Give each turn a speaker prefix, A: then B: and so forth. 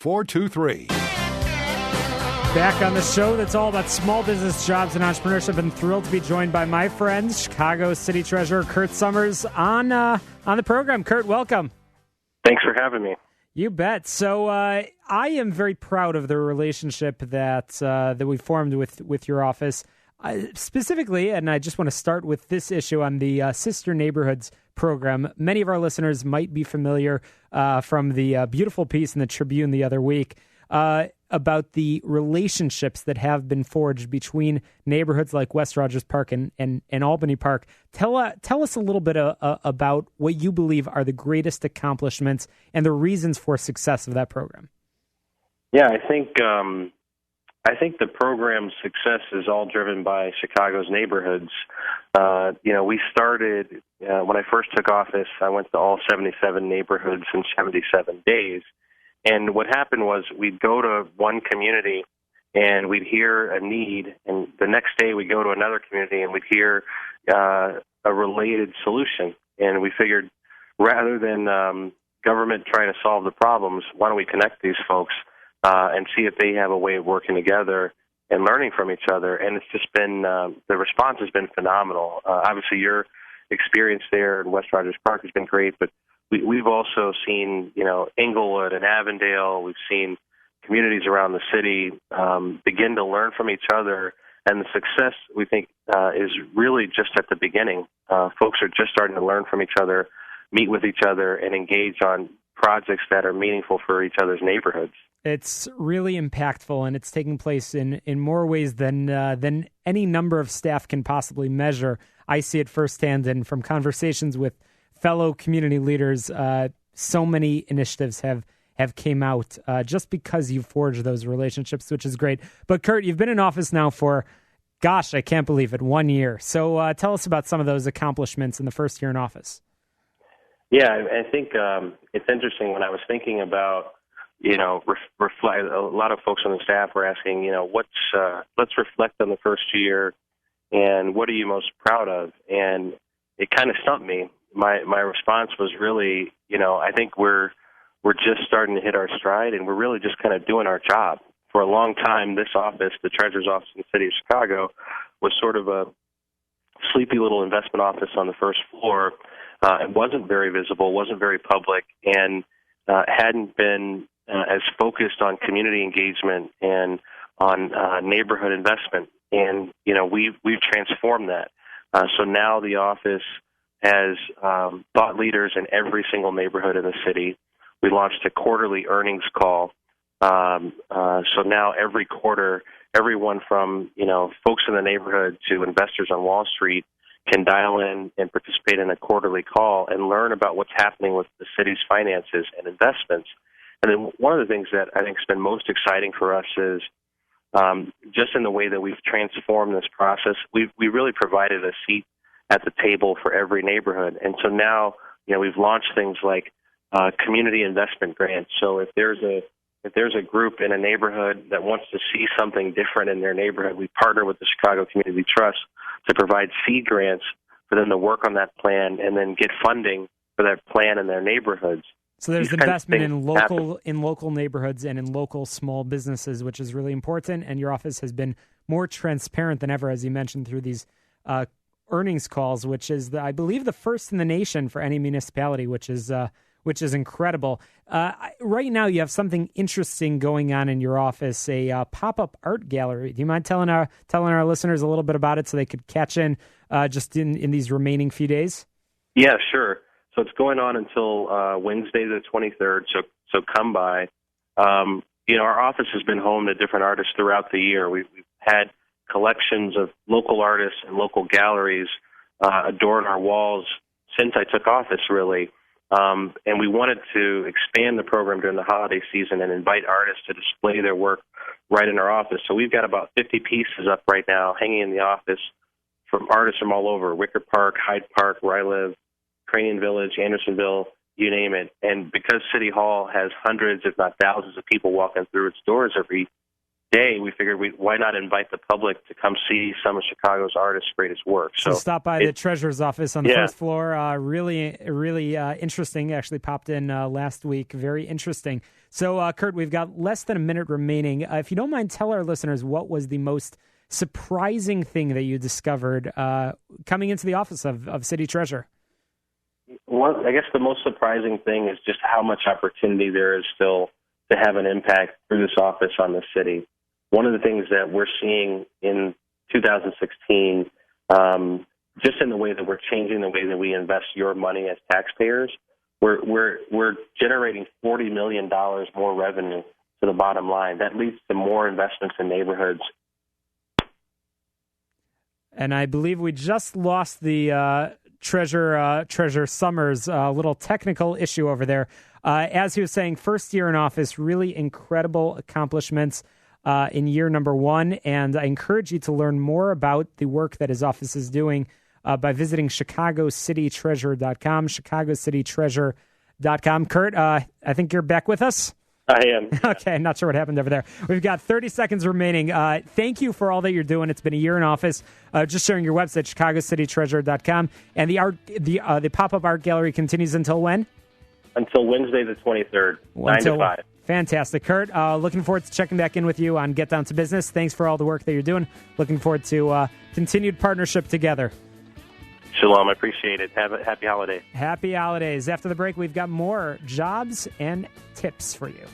A: 423.
B: Back on the show that's all about small business, jobs, and entrepreneurship. I'm thrilled to be joined by my friend, Chicago City Treasurer Kurt Summers, on the program. Kurt, welcome.
C: Thanks for having me.
B: You bet. So I am very proud of the relationship that we formed with your office. Specifically, and I just want to start with this issue on the Sister Neighborhoods program. Many of our listeners might be familiar from the beautiful piece in the Tribune the other week about the relationships that have been forged between neighborhoods like West Rogers Park and Albany Park. Tell us a little bit about what you believe are the greatest accomplishments and the reasons for success of that program.
C: Yeah, I think the program's success is all driven by Chicago's neighborhoods. We started, when I first took office, I went to all 77 neighborhoods in 77 days. And what happened was we'd go to one community and we'd hear a need, and the next day we'd go to another community and we'd hear a related solution. And we figured rather than government trying to solve the problems, why don't we connect these folks and see if they have a way of working together and learning from each other. And it's just been, the response has been phenomenal. Obviously, your experience there in West Rogers Park has been great, but we've also seen, Englewood and Avondale. We've seen communities around the city begin to learn from each other. And the success, we think, is really just at the beginning. Folks are just starting to learn from each other, meet with each other, and engage on projects that are meaningful for each other's neighborhoods.
B: It's really impactful, and it's taking place in more ways than any number of staff can possibly measure. I see it firsthand, and from conversations with fellow community leaders, so many initiatives have came out just because you forged those relationships, which is great. But Kurt, you've been in office now for, gosh, I can't believe it, 1 year. So tell us about some of those accomplishments in the first year in office.
C: Yeah, I think it's interesting when I was thinking about, reflect. A lot of folks on the staff were asking, let's reflect on the first year and what are you most proud of? And it kind of stumped me. My response was really, I think we're just starting to hit our stride, and we're really just kind of doing our job. For a long time, this office, the Treasurer's Office in the city of Chicago, was sort of a sleepy little investment office on the first floor. It wasn't very visible, wasn't very public, and hadn't been as focused on community engagement and on neighborhood investment. And, we've transformed that. So now the office has thought leaders in every single neighborhood in the city. We launched a quarterly earnings call. So now every quarter, everyone from, folks in the neighborhood to investors on Wall Street can dial in and participate in a quarterly call and learn about what's happening with the city's finances and investments. And then one of the things that I think has been most exciting for us is just in the way that we've transformed this process, we really provided a seat at the table for every neighborhood. And so now, we've launched things like community investment grants. So if there's a group in a neighborhood that wants to see something different in their neighborhood, we partner with the Chicago Community Trust to provide seed grants for them to work on that plan and then get funding for that plan in their neighborhoods.
B: So there's investment in local neighborhoods and in local small businesses, which is really important. And your office has been more transparent than ever, as you mentioned, through these earnings calls, which is, I believe, the first in the nation for any municipality, which is incredible. Right now, you have something interesting going on in your office, a pop-up art gallery. Do you mind telling our listeners a little bit about it so they could catch in just in these remaining few days?
C: Yeah, sure. So it's going on until Wednesday the 23rd, so come by. Our office has been home to different artists throughout the year. We've had collections of local artists and local galleries adorn our walls since I took office, really. And we wanted to expand the program during the holiday season and invite artists to display their work right in our office. So we've got about 50 pieces up right now hanging in the office from artists from all over, Wicker Park, Hyde Park, where I live, Cranion Village, Andersonville, you name it. And because City Hall has hundreds, if not thousands of people walking through its doors every day, we figured why not invite the public to come see some of Chicago's artists' greatest work.
B: So stop by the treasurer's office on the first floor. Really interesting. Actually popped in last week. Very interesting. So, Kurt, we've got less than a minute remaining. If you don't mind, tell our listeners what was the most surprising thing that you discovered coming into the office of City Treasurer.
C: Well, I guess the most surprising thing is just how much opportunity there is still to have an impact through this office on the city. One of the things that we're seeing in 2016, just in the way that we're changing the way that we invest your money as taxpayers, we're generating $40 million more revenue to the bottom line. That leads to more investments in neighborhoods.
B: And I believe we just lost the Treasurer Summers, little technical issue over there. As he was saying, first year in office, really incredible accomplishments in year number one. And I encourage you to learn more about the work that his office is doing by visiting ChicagoCityTreasurer.com, ChicagoCityTreasurer.com. Kurt, I think you're back with us.
C: I am.
B: Okay, not sure what happened over there. We've got 30 seconds remaining. Thank you for all that you're doing. It's been a year in office. Just sharing your website, ChicagoCityTreasurer.com. And the pop-up art gallery continues until when?
C: Until Wednesday the 23rd, 9 to 5.
B: Fantastic. Kurt, looking forward to checking back in with you on Get Down to Business. Thanks for all the work that you're doing. Looking forward to continued partnership together.
C: Shalom. I appreciate it. Have a happy holiday.
B: Happy holidays. After the break, we've got more jobs and tips for you.